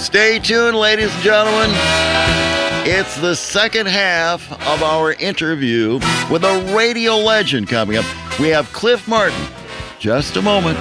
Stay tuned, ladies and gentlemen. It's the second half of our interview with a radio legend coming up. We have Clif Martin. Just a moment.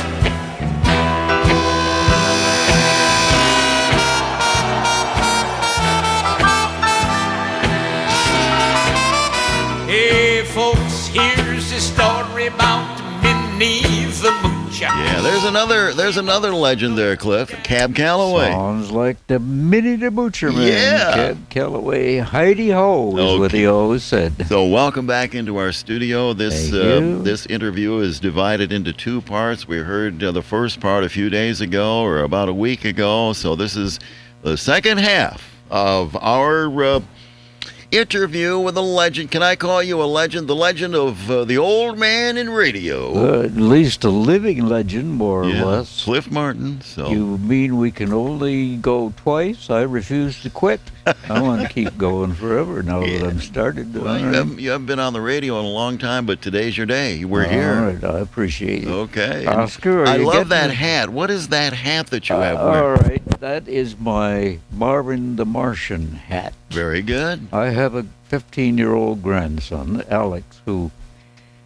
Hey, folks, here's the story about Minnie the Moocher. Yeah, there's another legend there, Cliff. Cab Calloway. Sounds like the Minnie the Moocher man. Yeah. Cab Calloway, Heidi Ho is what he always said. So welcome back into our studio. This interview is divided into two parts. We heard the first part a few days ago or about a week ago. So this is the second half of our interview with a legend. Can I call you a legend? The legend of the old man in radio. At least a living legend, more or less. Clif Martin. So You mean we can only go twice? I refuse to quit. I want to keep going forever now that I'm started. Well, you haven't been on the radio in a long time, but today's your day. We're here. All right, I appreciate it. Okay. Oscar, I love that hat. What is that hat that you have? All right, that is my Marvin the Martian hat. Very good. I have a 15-year-old grandson, Alex, who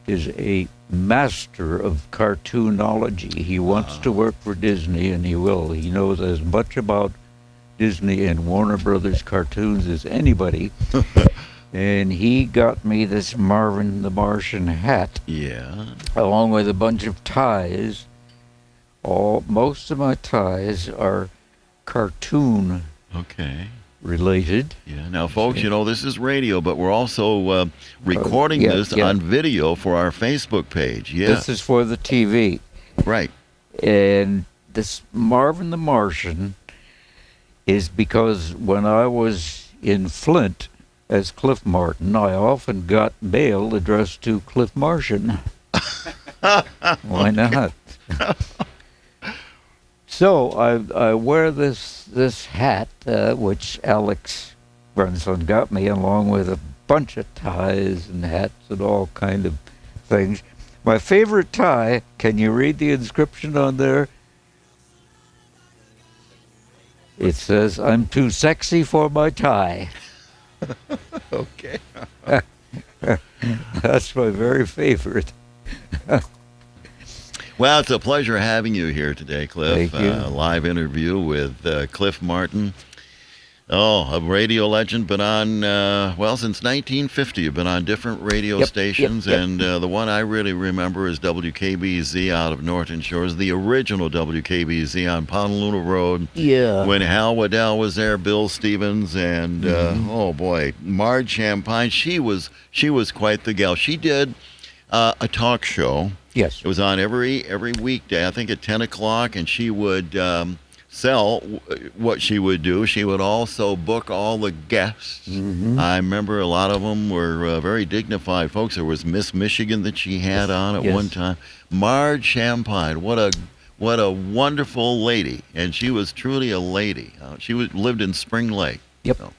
is a master of cartoonology. He wants to work for Disney, and he will. He knows as much about Disney and Warner Brothers cartoons as anybody. And he got me this Marvin the Martian hat. Yeah. Along with a bunch of ties. Most of my ties are cartoon related. Yeah. Now, folks, you know, this is radio, but we're also recording this on video for our Facebook page. Yeah. This is for the TV. Right. And this Marvin the Martian is because when I was in Flint as Clif Martin, I often got mail addressed to Clif Martian. Why not? So I wear this hat, which Alex grandson got me, along with a bunch of ties and hats and all kind of things. My favorite tie, can you read the inscription on there? It says, "I'm too sexy for my tie." Okay. That's my very favorite. Well, it's a pleasure having you here today, Clif. Thank you. Live interview with Clif Martin. Oh, a radio legend, been on, since 1950. You've been on different radio stations, and the one I really remember is WKBZ out of Norton Shores, the original WKBZ on Honolulu Road. Yeah. When Hal Waddell was there, Bill Stevens, and, oh boy, Marge Champagne. She was quite the gal. She did a talk show. Yes. It was on every weekday, I think at 10 o'clock, and she would sell what she would do. She would also book all the guests. I remember a lot of them were very dignified folks. There was Miss Michigan that she had on at one time. Marge Champagne, what a wonderful lady, and she was truly a lady. She lived in Spring Lake. Yep.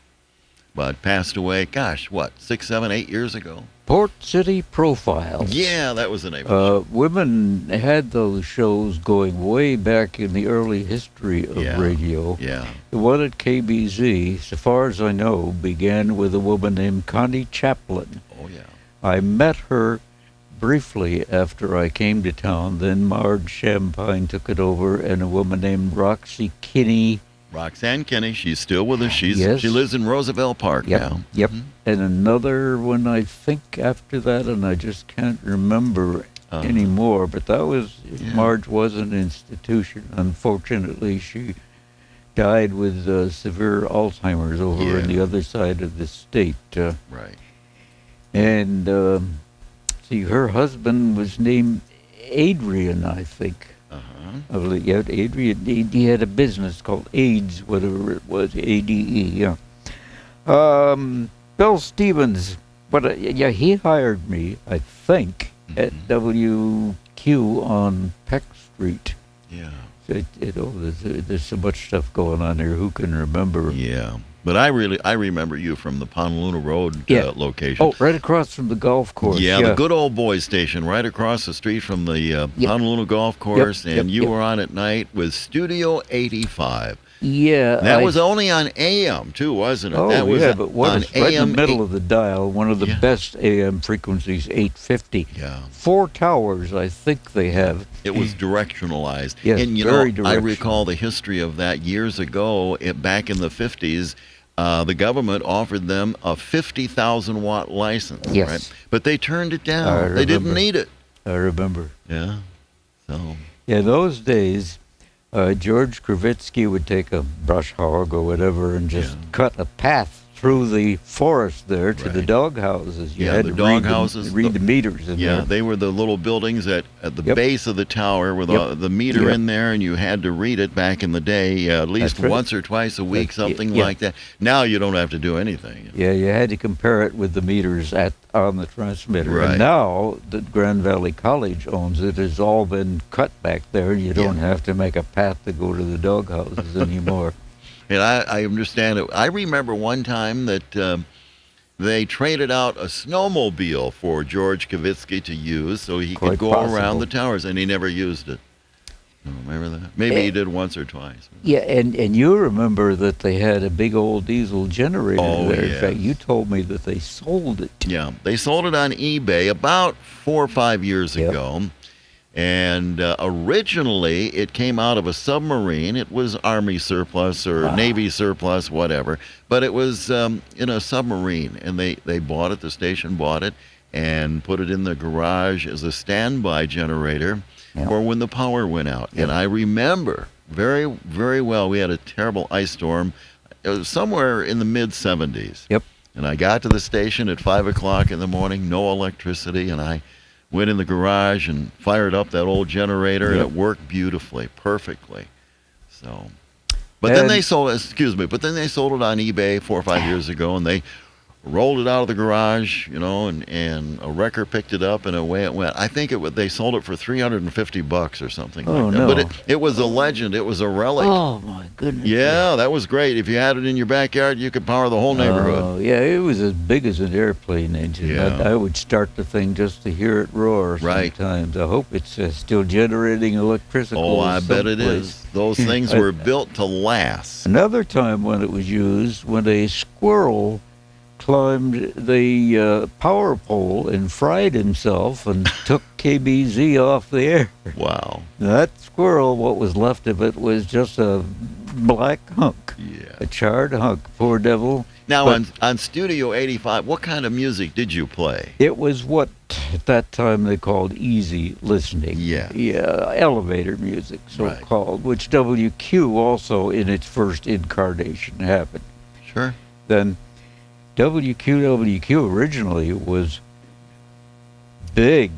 But passed away, 6, 7, 8 years ago. Port City Profiles. Yeah, that was the name of the show. Women had those shows going way back in the early history of radio. Yeah. The one at KBZ, so far as I know, began with a woman named Connie Chaplin. Oh, yeah. I met her briefly after I came to town. Then Marge Champagne took it over, and a woman named Roxanne Kinney. Roxanne Kinney, she's still with us. She lives in Roosevelt Park now. Yep. And another one, I think, after that, and I just can't remember anymore. But that was Marge was an institution. Unfortunately, she died with severe Alzheimer's over on the other side of the state. Right. And her husband was named Adrian, I think. I believe, Adrian. He had a business called AIDS, whatever it was, ADE. Yeah. Bill Stevens, but he hired me, I think, at WQ on Peck Street. Yeah. There's so much stuff going on here. Who can remember? Yeah. But I remember you from the Honolulu Road location. Oh, right across from the golf course. Yeah, the good old boys station, right across the street from the Honolulu golf course. And you were on at night with Studio 85. Yeah. That was only on AM, too, wasn't it? Oh, that was yeah, but what on is right in AM the middle of the dial, one of the Yeah. best AM frequencies, 850. Yeah. 4 towers, I think they have. It was directionalized. Yes, and, very I directional. recall the history of that years ago, back in the 50s. The government offered them a 50,000 watt license, Yes. right? But they turned it I down. They didn't remember. need it. I remember. Yeah. So, Yeah, those days, George Kravitsky would take a brush hog or whatever and just cut a path through the forest there to the Right. dog houses. You Yeah, had the to dog read houses, read the meters in yeah, there. they were the little buildings at the Yep. base of the tower with Yep. the meter Yep. in there, and you had to read it back in the day at least That's right. once or twice a week, That's- something yeah. like that. Now you don't have to do anything. Yeah, you had to compare it with the meters on the transmitter. Right. And now that Grand Valley College owns it, it's all been cut back there. You don't have to make a path to go to the dog houses anymore. And I understand it. I remember one time that they traded out a snowmobile for George Kravitsky to use so he Quite could go possible. around the towers, and he never used it. You remember that? Maybe he did once or twice. Yeah, and you remember that they had a big old diesel generator Oh, there. yes. In fact, you told me that they sold it. Yeah, they sold it on eBay about 4 or 5 years Yep. ago. And originally, it came out of a submarine. It was Army surplus or Navy surplus, whatever. But it was in a submarine, and they bought it. The station bought it and put it in the garage as a standby generator Yep. for when the power went out. Yep. And I remember very, very well. We had a terrible ice storm. It was somewhere in the mid-70s. Yep. And I got to the station at 5 o'clock in the morning, no electricity, and I went in the garage and fired up that old generator, and Yep. it worked beautifully, perfectly. So, but then And- they sold, excuse me, but then they sold it on eBay 4 or 5 years ago, and they rolled it out of the garage, and a wrecker picked it up, and away it went. I think they sold it for $350 or something Oh, like that. no. But it was a legend. It was a relic. Oh, my goodness. Yeah, that was great. If you had it in your backyard, you could power the whole neighborhood. Oh, yeah, it was as big as an airplane engine. Yeah. I would start the thing just to hear it roar Right. sometimes. I hope it's still generating electricity. Oh, I bet it someplace. is. Those things were built to last. Another time when it was used, when a squirrel climbed the power pole and fried himself and took KBZ off the air. Wow. That squirrel, what was left of it, was just a black hunk, Yeah. a charred hunk. Poor devil. Now, But- on Studio 85, what kind of music did you play? It was what at that time they called easy listening. Yeah. Yeah, elevator music, Right. so-called, which WQ also in its first incarnation happened. Sure. Then WQ originally was big,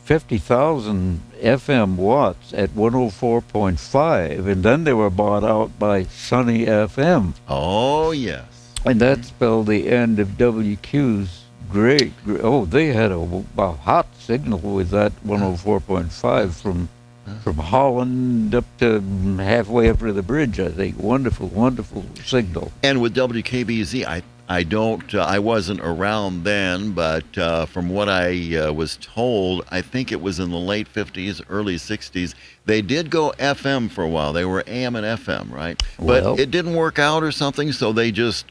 50,000 FM watts at 104.5, and then they were bought out by Sunny FM. Oh, yes. And that spelled the end of WQ's great. Oh, they had a hot signal with that 104.5 from Holland up to halfway up to the bridge, I think. Wonderful, wonderful signal. And with WKBZ, I wasn't around then, but from what I was told, I think it was in the late 50s, early 60s. They did go FM for a while. They were AM and FM, right? But Well- it didn't work out or something, so they just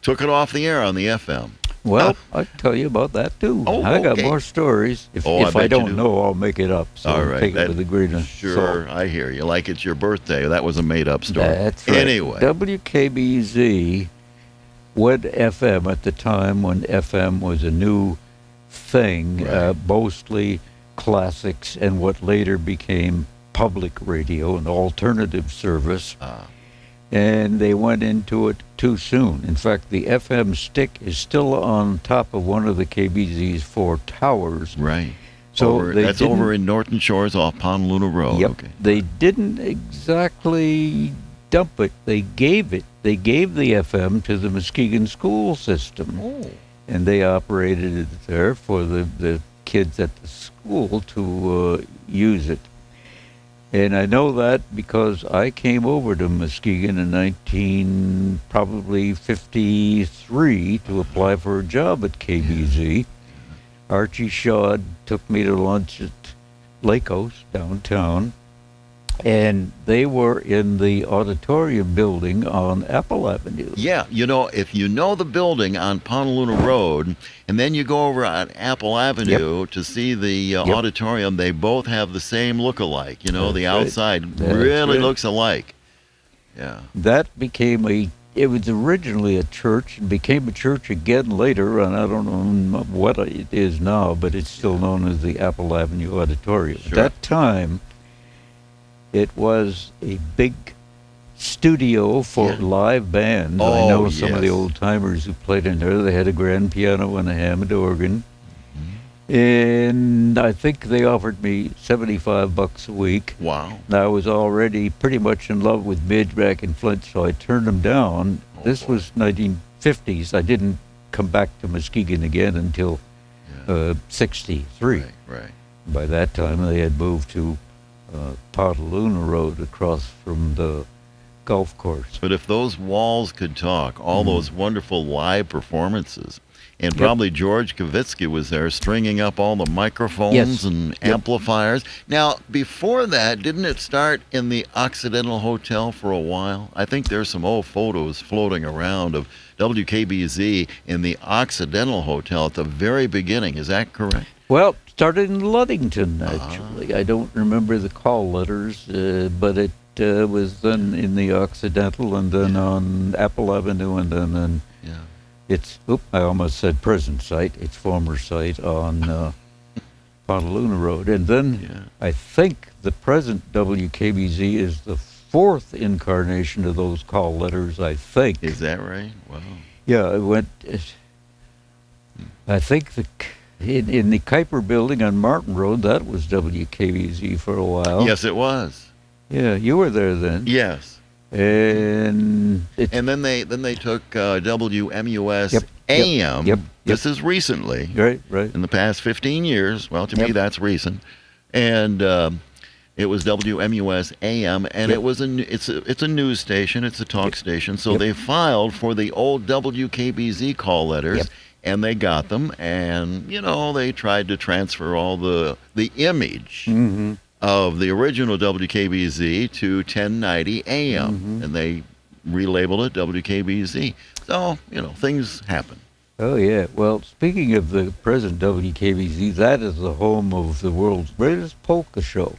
took it off the air on the FM. Well, I'll tell you about that too. Oh, I got okay. more stories. If, Oh, I if I bet you don't do. know, I'll make it up. So All right. take it with a grain of Sure, salt. I hear you. Like it's your birthday. That was a made-up story. That's right. Anyway. WKBZ went FM at the time when FM was a new thing, Right. mostly classics and what later became public radio, an alternative service. And they went into it too soon. In fact, the FM stick is still on top of one of the KBZ's 4 towers. Right. So they that's didn't- over in Norton Shores off Honolulu Road. Yep. Okay. They didn't exactly dump it. They gave it. They gave the FM to the Muskegon school system. Oh. And they operated it there for the kids at the school to use it. And I know that because I came over to Muskegon in probably 53 to apply for a job at KBZ. Archie Shaw took me to lunch at Laco's downtown. And they were in the auditorium building on Apple Avenue. Yeah, if you know the building on Honolulu Road, and then you go over on Apple Avenue to see the auditorium, they both have the same look-alike. That's the right. outside That's really right. looks alike. Yeah. That became it was originally a church and became a church again later, and I don't know what it is now, but it's still known as the Apple Avenue Auditorium. Sure. At that time, it was a big studio for live bands. I Oh, know some of the yes. old timers who played in there. They had a grand piano and a Hammond organ. And I think they offered me $75 a week. Wow. And I was already pretty much in love with Midge back in Flint, so I turned them down. This was 1950s. I didn't come back to Muskegon again until 63. Right. By that time, they had moved to Petaluma Road across from the golf course. But if those walls could talk, all those wonderful live performances, and probably George Kavitsky was there stringing up all the microphones Yes. and amplifiers. Now, before that, didn't it start in the Occidental Hotel for a while? I think there's some old photos floating around of WKBZ in the Occidental Hotel at the very beginning. Is that correct? Well, started in Ludington, actually. I don't remember the call letters, but it was then in the Occidental and then on Apple Avenue and then on I almost said present site, its former site on Petaluma Road. And then I think the present WKBZ is the fourth incarnation of those call letters, I think. Is that right? Wow. Yeah, it went, I think in the Kuiper building on Martin Road, that was WKBZ for a while. Yes, it was. Yeah, you were there then. Yes. And then they took WMUS AM. Yep. This is recently. Right. In the past 15 years. Well, to me, that's recent. And it was WMUS AM, and it's a news station. It's a talk station. So they filed for the old WKBZ call letters, and they got them. And they tried to transfer all the image of the original WKBZ to 1090 AM, and they relabeled it WKBZ. So, things happen. Oh, yeah. Well, speaking of the present WKBZ, that is the home of the world's greatest polka show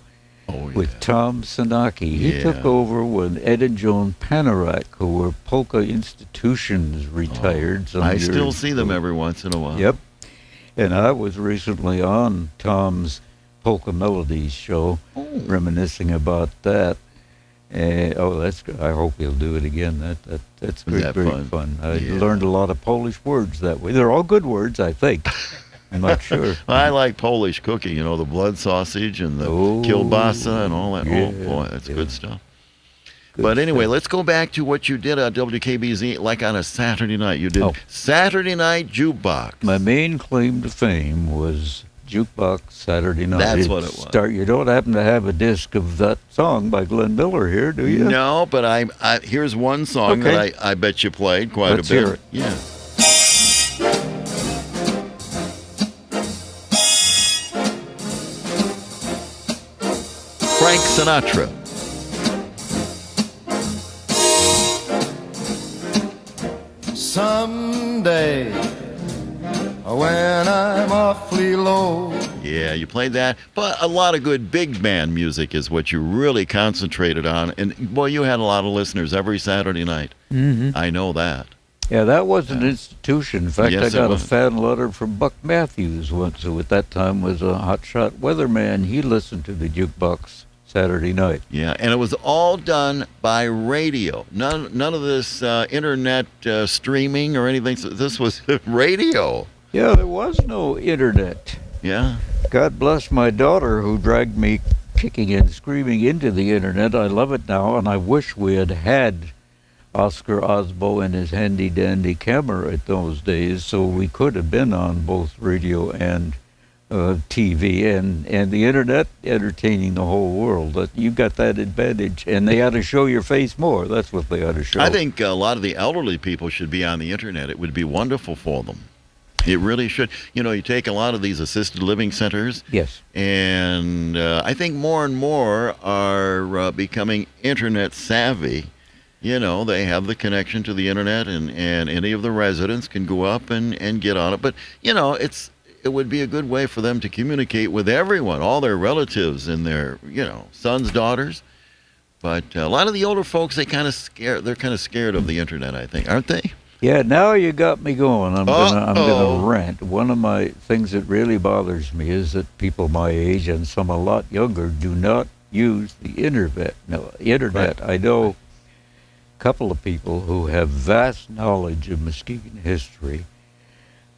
with Tom Sanaki. He took over when Ed and Joan Panarak, who were polka institutions, retired. I still see them every once in a while. Yep. And I was recently on Tom's Polka Melodies show, reminiscing about that. That's good. I hope he'll do it again. That's great fun. I learned a lot of Polish words that way. They're all good words, I think. I'm not sure. I like Polish cooking, the blood sausage and the kielbasa and all that. Yeah, oh, boy, that's good stuff. But anyway, let's go back to what you did on WKBZ, like on a Saturday night. You did Saturday Night Jukebox. My main claim to fame was Jukebox Saturday Night. That's what it was. You don't happen to have a disc of that song by Glenn Miller here, do you? No, but I here's one song that I bet you played quite Let's a bit. hear it. Yeah. Frank Sinatra. Someday, when I'm awfully low. Yeah, you played that. But a lot of good big band music is what you really concentrated on. And, boy, you had a lot of listeners every Saturday night. I know that. Yeah, that was an institution. In fact, Yes, I got it a was. fan letter from Buck Matthews once, who at that time was a hotshot weatherman. He listened to the Jukebox Saturday Night. Yeah, and it was all done by radio. None of this internet streaming or anything. So this was radio. Yeah, there was no internet. Yeah. God bless my daughter, who dragged me kicking and screaming into the internet. I love it now, and I wish we had had Oscar Osbo and his handy-dandy camera at those days, so we could have been on both radio and TV and the internet, entertaining the whole world. You got that advantage, and they ought to show your face more. That's what they ought to show. I think a lot of the elderly people should be on the internet. It would be wonderful for them. It really should. You know, you take a lot of these assisted living centers, Yes. and I think more and more are becoming internet savvy. You know, they have the connection to the internet, and any of the residents can go up and get on it. But, you know, it would be a good way for them to communicate with everyone, all their relatives and their, sons, daughters. But a lot of the older folks, they're kind of scared of the internet, I think, aren't they? Yeah, now you got me going. I'm gonna rant. One of my things that really bothers me is that people my age and some a lot younger do not use the internet. No, internet. Right. I know a couple of people who have vast knowledge of Muskegon history.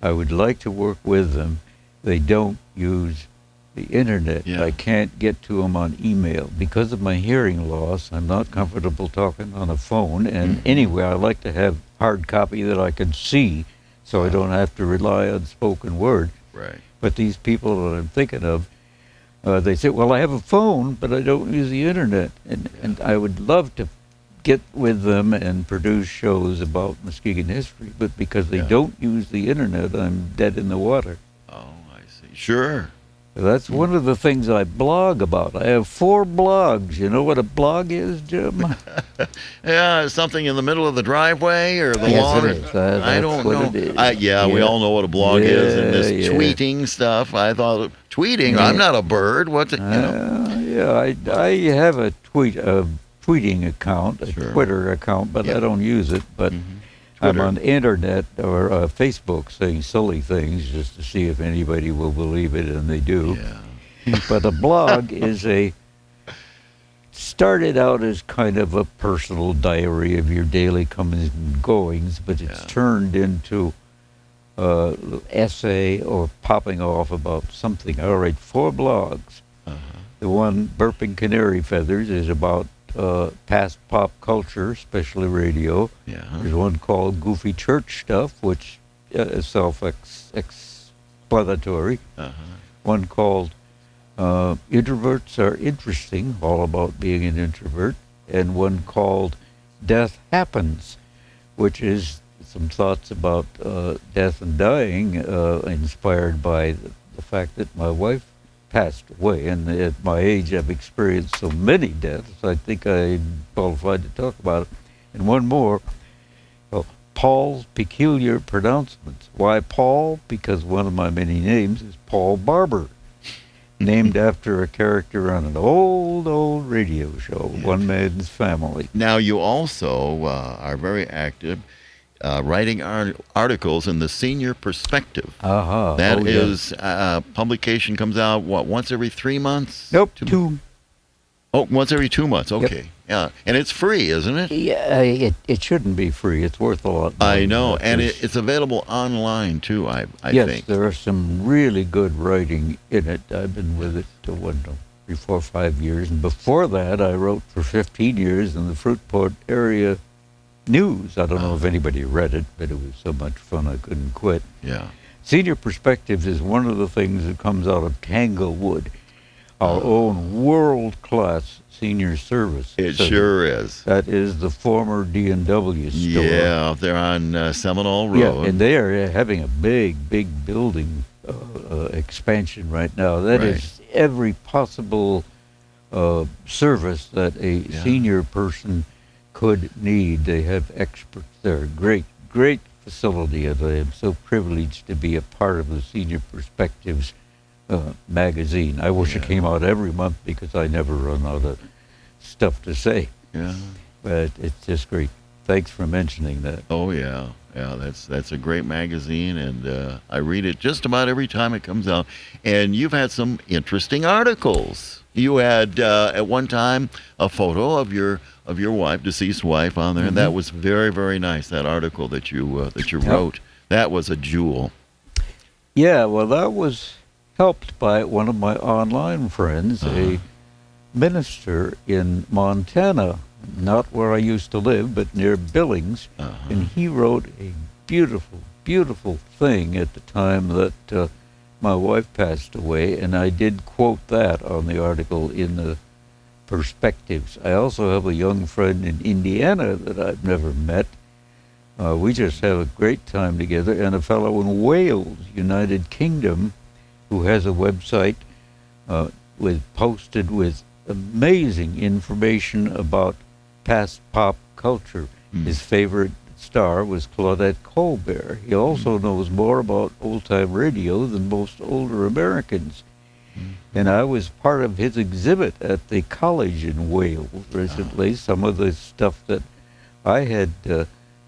I would like to work with them. They don't use the internet. Yeah. I can't get to them on email. Because of my hearing loss, I'm not comfortable talking on a phone. And anyway, I like to have hard copy that I can see so I don't have to rely on spoken word. Right. But these people that I'm thinking of, they say, well, I have a phone, but I don't use the internet. And I would love to get with them and produce shows about Muskegon history, but because they don't use the internet, I'm dead in the water. Oh, I see. Sure. That's one of the things I blog about. I have 4 blogs. You know what a blog is, Jim? Yeah, something in the middle of the driveway or the Yes, lawn. it is. I That's don't what know. it is. We all know what a blog is, and this Yeah, yeah. tweeting stuff. I thought tweeting. Yeah. I'm not a bird. What's it? I have a tweeting account, a Sure. Twitter account, but Yep. I don't use it. But I'm Twitter. on the internet or Facebook saying silly things just to see if anybody will believe it, and they do. Yeah. But a blog started out as kind of a personal diary of your daily comings and goings, but it's turned into essay or popping off about something. I write 4 blogs. The one, Burping Canary Feathers, is about past pop culture, especially radio. Yeah. There's one called Goofy Church Stuff, which is self-explanatory. One called Introverts Are Interesting, all about being an introvert. And one called Death Happens, which is some thoughts about death and dying, inspired by the fact that my wife passed away. And at my age, I've experienced so many deaths, I think I'm qualified to talk about it. And one more, Paul's Peculiar Pronouncements. Why Paul? Because one of my many names is Paul Barber, named after a character on an old radio show, One Man's Family. Now you also are very active writing articles in the Senior Perspective. That is publication comes out once every 3 months? Nope, 2. Oh, once every 2 months. Okay. Yep. Yeah, and it's free, isn't it? Yeah, it shouldn't be free. It's worth a lot more. I know, and There's- it's available online too. I yes, think. there are some really good writing in it. I've been with it 3, 4, 5 years, and before that, I wrote for 15 years in the Fruitport area news. I don't know if anybody read it, but it was so much fun I couldn't quit. Yeah. Senior Perspectives is one of the things that comes out of Tanglewood, our own world-class senior service. It center. sure is. That is the former D&W store. Yeah, they're on Seminole Road. Yeah, and they are having a big building expansion right now. That is every possible service that a senior person could need. They have experts there. Great facility, and I am so privileged to be a part of the Senior Perspectives magazine. I wish it came out every month because I never run out of stuff to say. Yeah. But it's just great. Thanks for mentioning that. Oh yeah, that's a great magazine, and I read it just about every time it comes out. And you've had some interesting articles. You had at one time a photo of your wife, deceased wife, on there, and that was very, very nice. That article that you wrote, that was a jewel. Yeah, well, that was helped by one of my online friends, a minister in Montana, not where I used to live, but near Billings, and he wrote a beautiful thing at the time that my wife passed away, and I did quote that on the article in the Perspectives. I also have a young friend in Indiana that I've never met, We just have a great time together. And a fellow in Wales, United Kingdom, who has a website posted with amazing information about past pop culture. His favorite star was Claudette Colbert. He also knows more about old-time radio than most older Americans. And I was part of his exhibit at the college in Wales recently. Some of the stuff that I had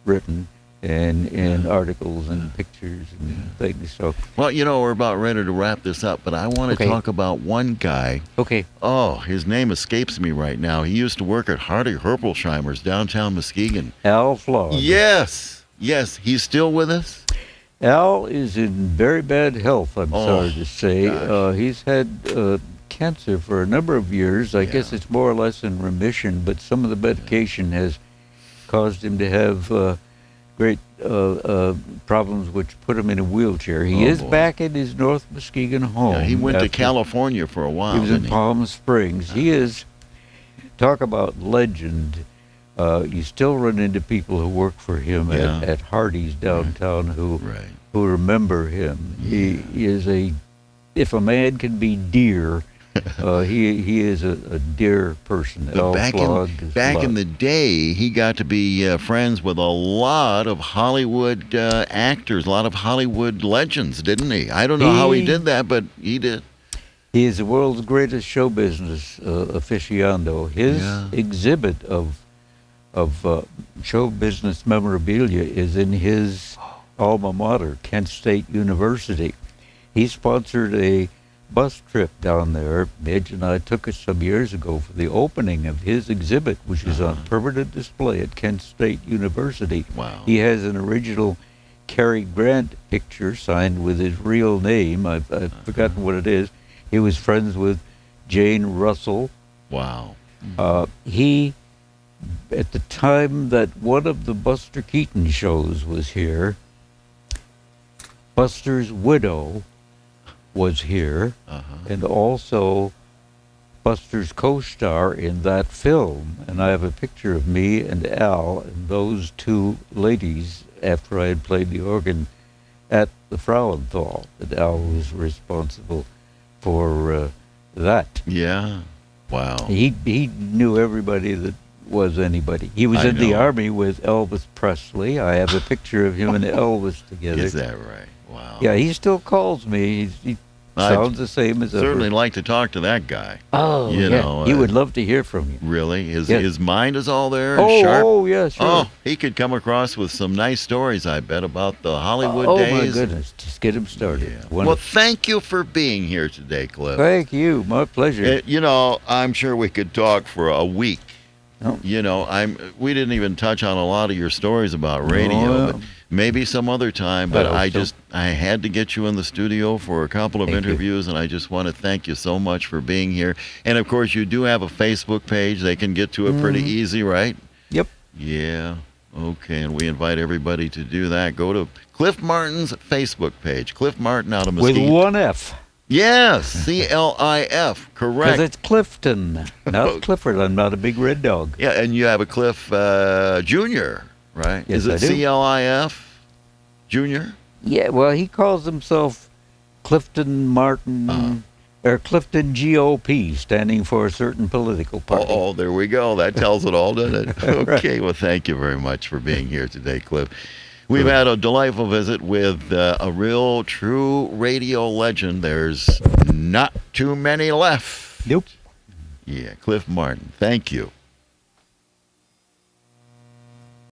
written and articles and pictures and things. So, Well, we're about ready to wrap this up, but I want to Okay. talk about one guy. okay. Oh, his name escapes me right now. He used to work at Hardy Herpelsheimer's downtown Muskegon. Al Flog. Yes, he's still with us. Al is in very bad health, I'm sorry to say. gosh. He's had cancer for a number of years. I guess it's more or less in remission, but some of the medication has caused him to have great problems which put him in a wheelchair. He is boy. back in his North Muskegon home. Yeah, he went to after- California for a while. He was in didn't he? Palm Springs. He is, talk about legend. You still run into people who work for him Yeah. at Hardee's downtown who Right. remember him. He is if a man can be dear, he is a dear person. But Al back Flog in is back in loved. the day, he got to be friends with a lot of Hollywood actors, a lot of Hollywood legends, didn't he? I don't know how he He- did that, but he did. He is the world's greatest show business aficionado. His Yeah. exhibit of show business memorabilia is in his alma mater, Kent State University. He sponsored a bus trip down there. Midge and I took it some years ago for the opening of his exhibit, which is on permanent display at Kent State University. Wow. He has an original Cary Grant picture signed with his real name. I've forgotten what it is. He was friends with Jane Russell. Wow. He, at the time that one of the Buster Keaton shows was here, Buster's widow was here, and also Buster's co-star in that film. And I have a picture of me and Al and those two ladies after I had played the organ at the Frauenthal. And Al was responsible for that. Yeah. Wow. He knew everybody that was anybody. He was I in the know. Army with Elvis Presley. I have a picture of him and Elvis together. Is that right? Wow. Yeah, he still calls me. He I'd sounds the same as ever. Certainly like to talk to that guy. Oh, you yeah. know, He would love to hear from you. Really? Yeah. His mind is all there and Oh, sharp? oh, yeah, sure. Oh, he could come across with some nice stories, I bet, about the Hollywood Oh, days. my goodness. Just get him started. Yeah. Well, Wonderful. thank you for being here today, Cliff. Thank you. My pleasure. I'm sure we could talk for a week. Oh. We didn't even touch on a lot of your stories about radio, Oh, but maybe some other time. But I hope so. I had to get you in the studio for a couple of Thank you. interviews, and I just want to thank you so much for being here. And of course, you do have a Facebook page. They can get to it pretty easy, right? Yep. Yeah. Okay, and we invite everybody to do that. Go to Clif Martin's Facebook page. Clif Martin out of With Mesquite. one F. Yes, CLIF, Because correct. it's Clifton, not Clifford. I'm not a big red dog. Yeah, and you have a Cliff Junior, right? Yes, Is it I do. CLIF Junior? Yeah, well, he calls himself Clifton Martin, or Clifton GOP, standing for a certain political party. Oh, there we go. That tells it all, doesn't it? Okay, well, thank you very much for being here today, Cliff. We've had a delightful visit with a real, true radio legend. There's not too many left. Nope. Yeah, Clif Martin. Thank you.